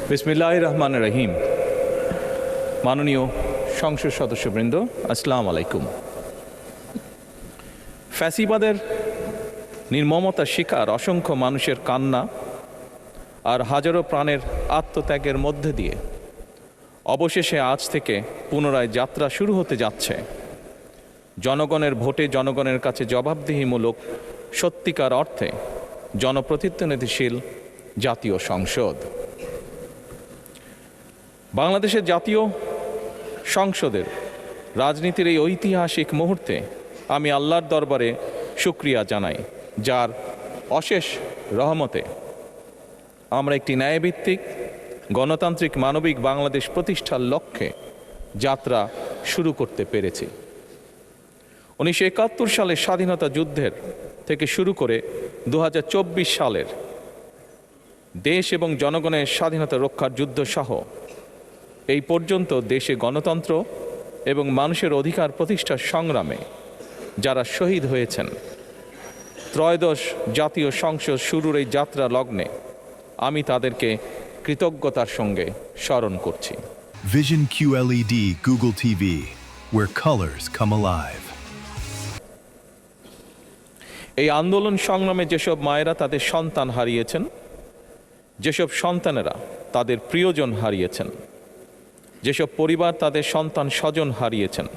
বিসমিল্লাহির রহমানির রহিম। মাননীয় সংসদ সদস্যবৃন্দ, আসসালামু আলাইকুম। ফ্যাসিবাদের নির্মমতার শিকার অসংখ্য মানুষের কান্না আর হাজারো প্রাণের আত্মত্যাগের মধ্যে দিয়ে অবশেষে আজ থেকে পুনরায় যাত্রা শুরু হতে যাচ্ছে জনগণের ভোটে জনগণের কাছে জবাবদিহিমূলক সত্যিকার অর্থে জনপ্রতিনিধিশীল জাতীয় সংসদ। বাংলাদেশের জাতীয় সংসদের রাজনীতির এই ঐতিহাসিক মুহূর্তে আমি আল্লাহর দরবারে শুকরিয়া জানাই, যার অশেষ রহমতে আমরা একটি ন্যায়ভিত্তিক গণতান্ত্রিক মানবিক বাংলাদেশ প্রতিষ্ঠার লক্ষ্যে যাত্রা শুরু করতে পেরেছি। 1971 সালের স্বাধীনতা যুদ্ধের থেকে শুরু করে 2024 সালের দেশ এবং জনগণের স্বাধীনতা রক্ষার যুদ্ধ সহ এই পর্যন্ত দেশে গণতন্ত্র এবং মানুষের অধিকার প্রতিষ্ঠার সংগ্রামে যারা শহীদ হয়েছেন, ত্রয়োদশ জাতীয় সংসদ শুরুর এই যাত্রা লগ্নে আমি তাদেরকে কৃতজ্ঞতার সঙ্গে স্মরণ করছি। Vision QLED Google TV, where colors come alive. এই আন্দোলন সংগ্রামে যেসব মায়েরা তাদের সন্তান হারিয়েছেন, যেসব সন্তানেরা তাদের প্রিয়জন হারিয়েছেন, যেসব পরিবার তাদের সন্তান স্বজন হারিয়েছেন,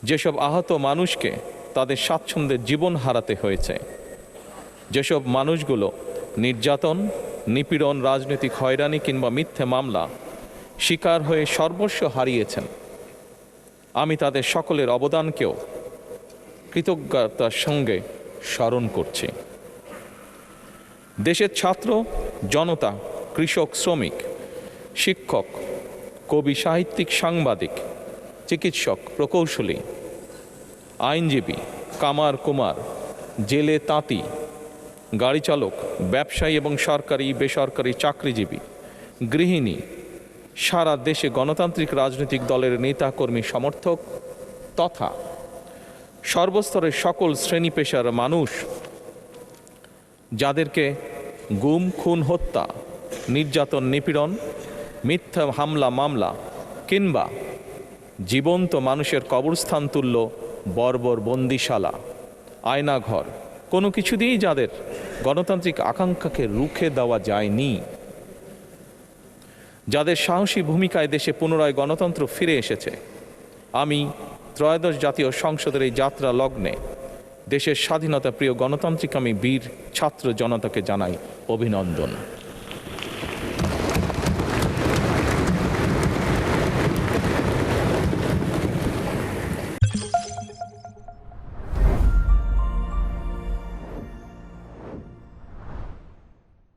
যেসব আহত মানুষকে তাদের স্বাচ্ছন্দ্যের জীবন হারাতে হয়েছে, যেসব মানুষগুলো নির্যাতন, নিপীড়ন, রাজনৈতিক হয়রানি কিংবা মিথ্যে মামলা শিকার হয়ে সর্বস্ব হারিয়েছেন, আমি তাদের সকলের অবদানকেও কৃতজ্ঞতার সঙ্গে স্মরণ করছি। দেশের ছাত্র জনতা, কৃষক, শ্রমিক, শিক্ষক, কবি, সাহিত্যিক, সাংবাদিক, চিকিৎসক, প্রকৌশলী, আইনজীবী, কামার কুমার, জেলে তাঁতি, গাড়ি চালক, ব্যবসায়ী এবং সরকারি বেসরকারি চাকরিজীবী, গৃহিণী, সারা দেশে গণতান্ত্রিক রাজনৈতিক দলের নেতা কর্মী সমর্থক তথা সর্বস্তরের সকল শ্রেণী পেশার মানুষ যাদেরকে গুম, খুন, হত্যা, নির্যাতন, নিপীড়ন, মিথ্যা হামলা মামলা কিংবা জীবন্ত মানুষের কবরস্থান তুল্য বর্বর বন্দিশালা, আয়নাঘর, কোনো কিছু দিয়েই যাদের গণতান্ত্রিক আকাঙ্ক্ষাকে রুখে দেওয়া যায়নি, যাদের সাহসী ভূমিকায় দেশে পুনরায় গণতন্ত্র ফিরে এসেছে, আমি ত্রয়োদশ জাতীয় সংসদের এই যাত্রা লগ্নে দেশের স্বাধীনতা প্রিয় গণতান্ত্রিক আমি বীর ছাত্র জনতাকে জানাই অভিনন্দন।